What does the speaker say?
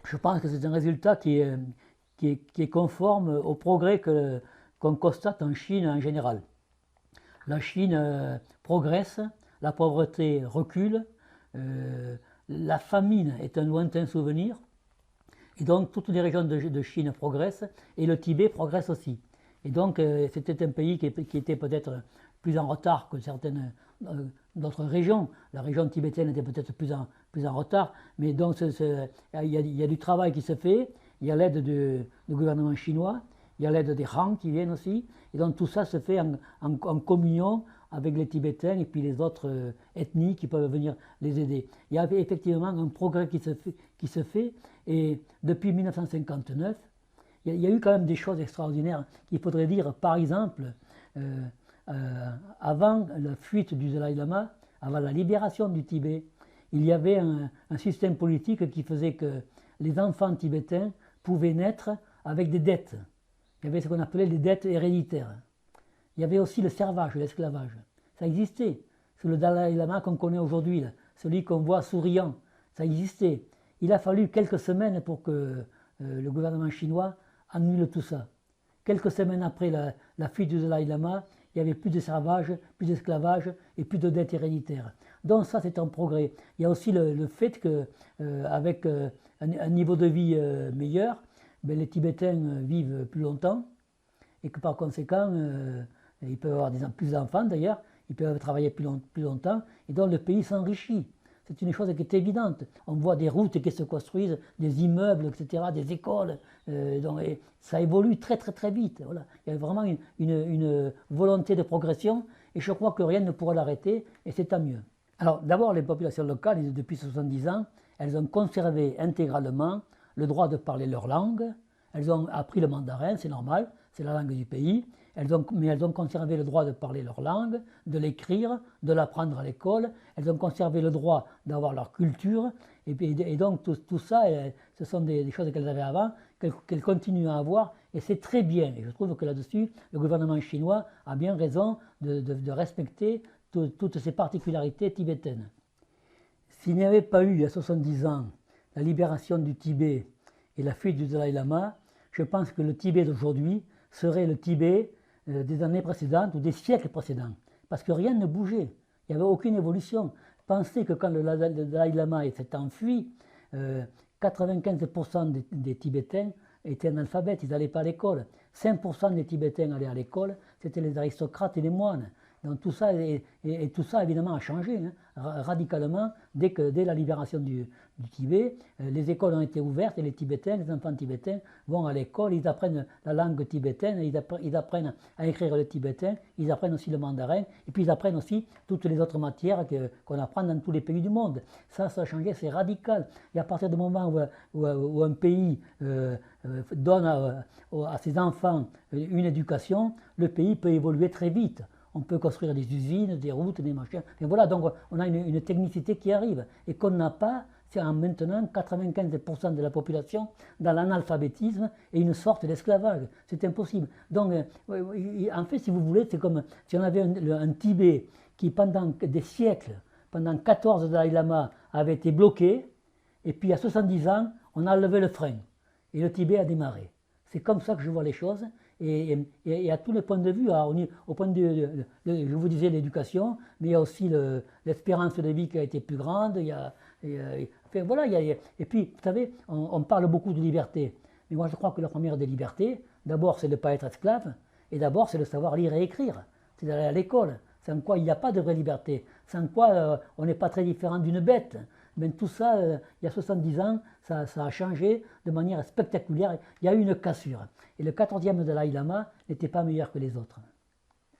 Je pense que c'est un résultat qui est conforme au progrès qu'on constate en Chine en général. La Chine progresse, la pauvreté recule, la famine est un lointain souvenir, et donc toutes les régions de Chine progressent, et le Tibet progresse aussi. Et donc c'était un pays qui était peut-être plus en retard que certaines d'autres régions. La région tibétaine était peut-être plus en retard, mais donc il y a du travail qui se fait, il y a l'aide du gouvernement chinois, il y a l'aide des Han qui viennent aussi, et donc tout ça se fait en communion avec les Tibétains et puis les autres ethnies qui peuvent venir les aider. Il y a effectivement un progrès qui se fait, et depuis 1959, il y a eu quand même des choses extraordinaires qu'il faudrait dire. Par exemple, avant la fuite du Dalai Lama, avant la libération du Tibet, il y avait un système politique qui faisait que les enfants tibétains pouvaient naître avec des dettes. Il y avait ce qu'on appelait les dettes héréditaires. Il y avait aussi le servage, l'esclavage. Ça existait. C'est le Dalai Lama qu'on connaît aujourd'hui, celui qu'on voit souriant. Ça existait. Il a fallu quelques semaines pour que le gouvernement chinois annule tout ça. Quelques semaines après la fuite du Dalai Lama, il n'y avait plus de servage, plus d'esclavage et plus de dettes héréditaires. Donc ça, c'est un progrès. Il y a aussi le fait qu'avec un niveau de vie meilleur, ben, les Tibétains vivent plus longtemps et que par conséquent, ils peuvent avoir plus d'enfants d'ailleurs, ils peuvent travailler plus longtemps et donc le pays s'enrichit. C'est une chose qui est évidente. On voit des routes qui se construisent, des immeubles, etc., des écoles. Donc, ça évolue très très très vite. Voilà. Il y a vraiment une volonté de progression et je crois que rien ne pourra l'arrêter et c'est tant mieux. Alors d'abord, les populations locales, depuis 70 ans, elles ont conservé intégralement le droit de parler leur langue. Elles ont appris le mandarin, c'est normal, c'est la langue du pays. Mais elles ont conservé le droit de parler leur langue, de l'écrire, de l'apprendre à l'école. Elles ont conservé le droit d'avoir leur culture. Et donc tout ça, ce sont des choses qu'elles avaient avant, qu'elles continuent à avoir. Et c'est très bien. Et je trouve que là-dessus, le gouvernement chinois a bien raison de respecter toutes ces particularités tibétaines. S'il n'y avait pas eu, il y a 70 ans, la libération du Tibet et la fuite du Dalai Lama, je pense que le Tibet d'aujourd'hui serait le Tibet des années précédentes ou des siècles précédents. Parce que rien ne bougeait, il n'y avait aucune évolution. Pensez que quand le Dalai Lama s'est enfui, 95% des Tibétains étaient analphabètes, ils n'allaient pas à l'école. 5% des Tibétains allaient à l'école, c'était les aristocrates et les moines. Donc tout ça, tout ça évidemment a changé radicalement dès la libération du Tibet. Les écoles ont été ouvertes et les Tibétains, les enfants tibétains vont à l'école, ils apprennent la langue tibétaine, ils apprennent à écrire le tibétain, ils apprennent aussi le mandarin et puis ils apprennent aussi toutes les autres matières qu'on apprend dans tous les pays du monde. Ça a changé, c'est radical. Et à partir du moment où un pays donne à ses enfants une éducation, le pays peut évoluer très vite. On peut construire des usines, des routes, des machins. Et voilà, donc on a une technicité qui arrive et qu'on n'a pas, c'est en maintenant 95% de la population dans l'analphabétisme et une sorte d'esclavage. C'est impossible. Donc, en fait, si vous voulez, c'est comme si on avait un Tibet qui, pendant des siècles, pendant 14 Dalai Lama, avait été bloqué, et puis à 70 ans, on a levé le frein et le Tibet a démarré. C'est comme ça que je vois les choses. Et à tous les points de vue, au point de vue, je vous disais l'éducation, mais il y a aussi l'espérance de vie qui a été plus grande. Enfin, voilà, et puis, vous savez, on parle beaucoup de liberté. Mais moi, je crois que la première des libertés, d'abord, c'est de ne pas être esclave, et d'abord, c'est de savoir lire et écrire. C'est d'aller à l'école. Sans quoi il n'y a pas de vraie liberté. Sans quoi on n'est pas très différent d'une bête. Mais tout ça, il y a 70 ans, ça a changé de manière spectaculaire. Il y a eu une cassure. Et le 14e Dalai Lama n'était pas meilleur que les autres.